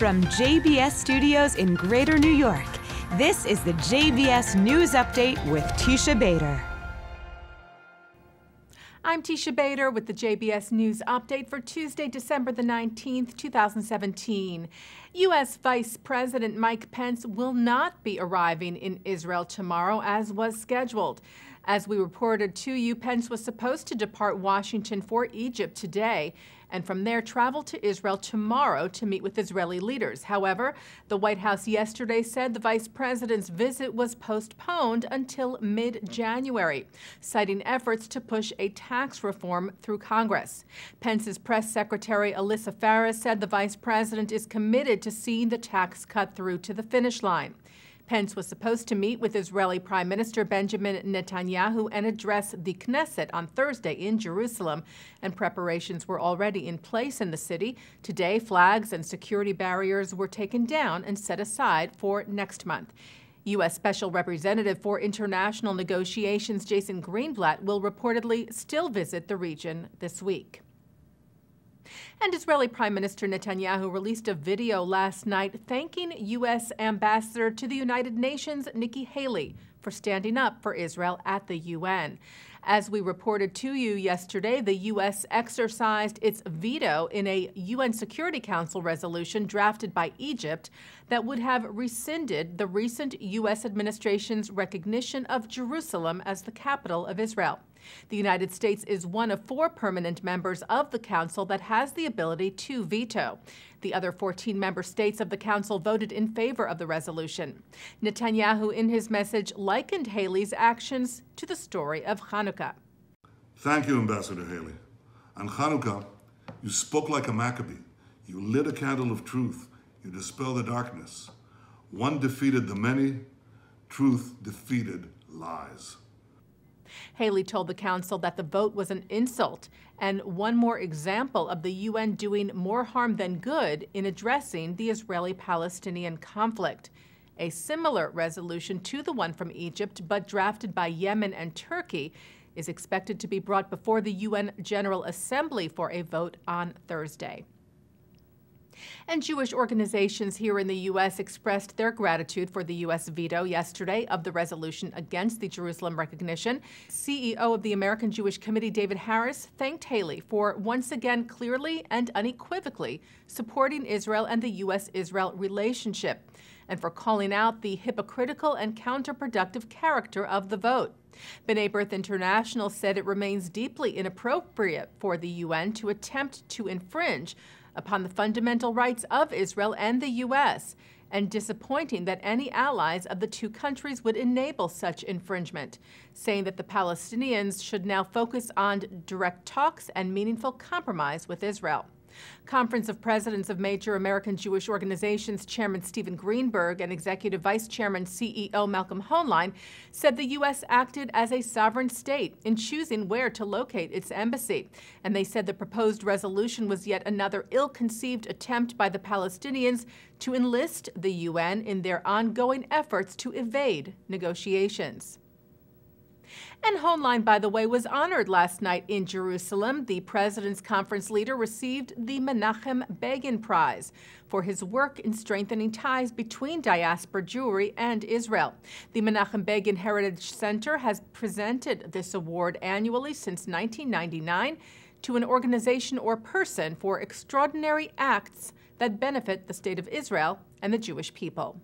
From JBS Studios in Greater New York, this is the JBS News Update with Teisha Bader. I'm Teisha Bader with the JBS News Update for Tuesday, December the 19th, 2017. U.S. Vice President Mike Pence will not be arriving in Israel tomorrow as was scheduled. As we reported to you, Pence was supposed to depart Washington for Egypt today and from there travel to Israel tomorrow to meet with Israeli leaders. However, the White House yesterday said the vice president's visit was postponed until mid-January, citing efforts to push a tax reform through Congress. Pence's press secretary Alyssa Farris said the vice president is committed to seeing the tax cut through to the finish line. Pence was supposed to meet with Israeli Prime Minister Benjamin Netanyahu and address the Knesset on Thursday in Jerusalem, and preparations were already in place in the city. Today, flags and security barriers were taken down and set aside for next month. U.S. Special Representative for International Negotiations Jason Greenblatt will reportedly still visit the region this week. And Israeli Prime Minister Netanyahu released a video last night thanking U.S. Ambassador to the United Nations Nikki Haley for standing up for Israel at the UN. As we reported to you yesterday, the U.S. exercised its veto in a UN Security Council resolution drafted by Egypt that would have rescinded the recent U.S. administration's recognition of Jerusalem as the capital of Israel. The United States is one of 4 permanent members of the Council that has the ability to veto. The other 14 member states of the Council voted in favor of the resolution. Netanyahu, in his message, likened Haley's actions to the story of Hanukkah. Thank you, Ambassador Haley. On Hanukkah, you spoke like a Maccabee. You lit a candle of truth. You dispelled the darkness. One defeated the many. Truth defeated lies. Haley told the Council that the vote was an insult and one more example of the UN doing more harm than good in addressing the Israeli-Palestinian conflict. A similar resolution to the one from Egypt, but drafted by Yemen and Turkey, is expected to be brought before the UN General Assembly for a vote on Thursday. And Jewish organizations here in the U.S. expressed their gratitude for the U.S. veto yesterday of the resolution against the Jerusalem recognition. CEO of the American Jewish Committee, David Harris, thanked Haley for once again clearly and unequivocally supporting Israel and the U.S.-Israel relationship, and for calling out the hypocritical and counterproductive character of the vote. B'nai B'rith International said it remains deeply inappropriate for the UN to attempt to infringe upon the fundamental rights of Israel and the U.S., and disappointing that any allies of the two countries would enable such infringement, saying that the Palestinians should now focus on direct talks and meaningful compromise with Israel. Conference of Presidents of Major American Jewish Organizations Chairman Stephen Greenberg and Executive Vice Chairman CEO Malcolm Hoenlein said the U.S. acted as a sovereign state in choosing where to locate its embassy. And they said the proposed resolution was yet another ill-conceived attempt by the Palestinians to enlist the UN in their ongoing efforts to evade negotiations. And Hoenlein, by the way, was honored last night in Jerusalem. The president's conference leader received the Menachem Begin Prize for his work in strengthening ties between diaspora Jewry and Israel. The Menachem Begin Heritage Center has presented this award annually since 1999 to an organization or person for extraordinary acts that benefit the State of Israel and the Jewish people.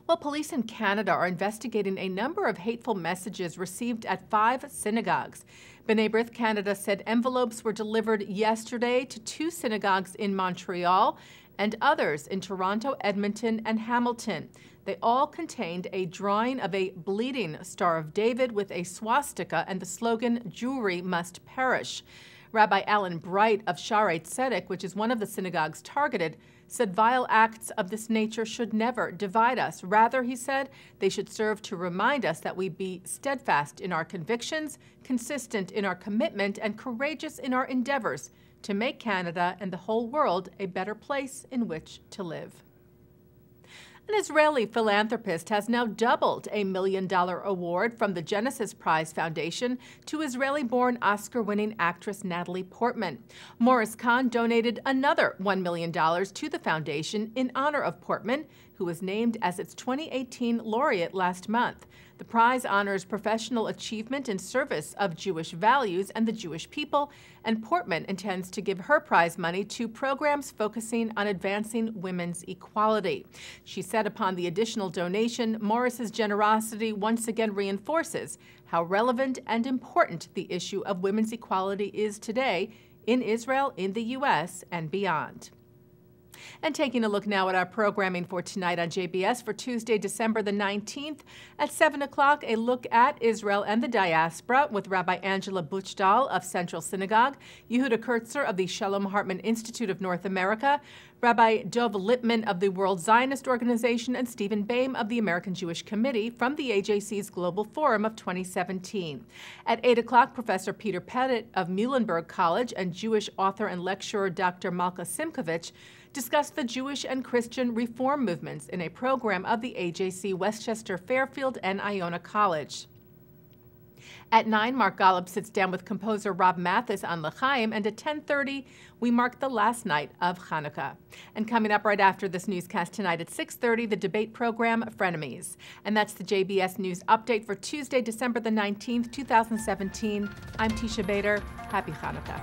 Well, police in Canada are investigating a number of hateful messages received at 5 synagogues. B'nai B'rith Canada said envelopes were delivered yesterday to 2 synagogues in Montreal and others in Toronto, Edmonton, and Hamilton. They all contained a drawing of a bleeding Star of David with a swastika and the slogan, "Jewry must perish." Rabbi Alan Bright of Shaarei Tzedek, which is one of the synagogues targeted, said vile acts of this nature should never divide us. Rather, he said, they should serve to remind us that we be steadfast in our convictions, consistent in our commitment, and courageous in our endeavors to make Canada and the whole world a better place in which to live. An Israeli philanthropist has now doubled a $1 million award from the Genesis Prize Foundation to Israeli-born Oscar-winning actress Natalie Portman. Morris Kahn donated another $1 million to the foundation in honor of Portman, who was named as its 2018 laureate last month. The prize honors professional achievement in service of Jewish values and the Jewish people, and Portman intends to give her prize money to programs focusing on advancing women's equality. She said upon the additional donation, Morris's generosity once again reinforces how relevant and important the issue of women's equality is today in Israel, in the U.S., and beyond. And taking a look now at our programming for tonight on JBS for Tuesday, December the 19th. At 7 o'clock, a look at Israel and the diaspora with Rabbi Angela Buchdahl of Central Synagogue, Yehuda Kurtzer of the Shalom Hartman Institute of North America, Rabbi Dov Lipman of the World Zionist Organization, and Stephen Boehm of the American Jewish Committee from the AJC's Global Forum of 2017. At 8 o'clock, Professor Peter Pettit of Muhlenberg College and Jewish author and lecturer Dr. Malka Simkovich discussed the Jewish and Christian reform movements in a program of the AJC Westchester Fairfield and Iona College. At 9, Mark Golub sits down with composer Rob Mathis on L'chaim, and at 10:30, we mark the last night of Hanukkah. And coming up right after this newscast tonight at 6:30, the debate program Frenemies. And that's the JBS News Update for Tuesday, December the 19th, 2017. I'm Teisha Bader. Happy Hanukkah.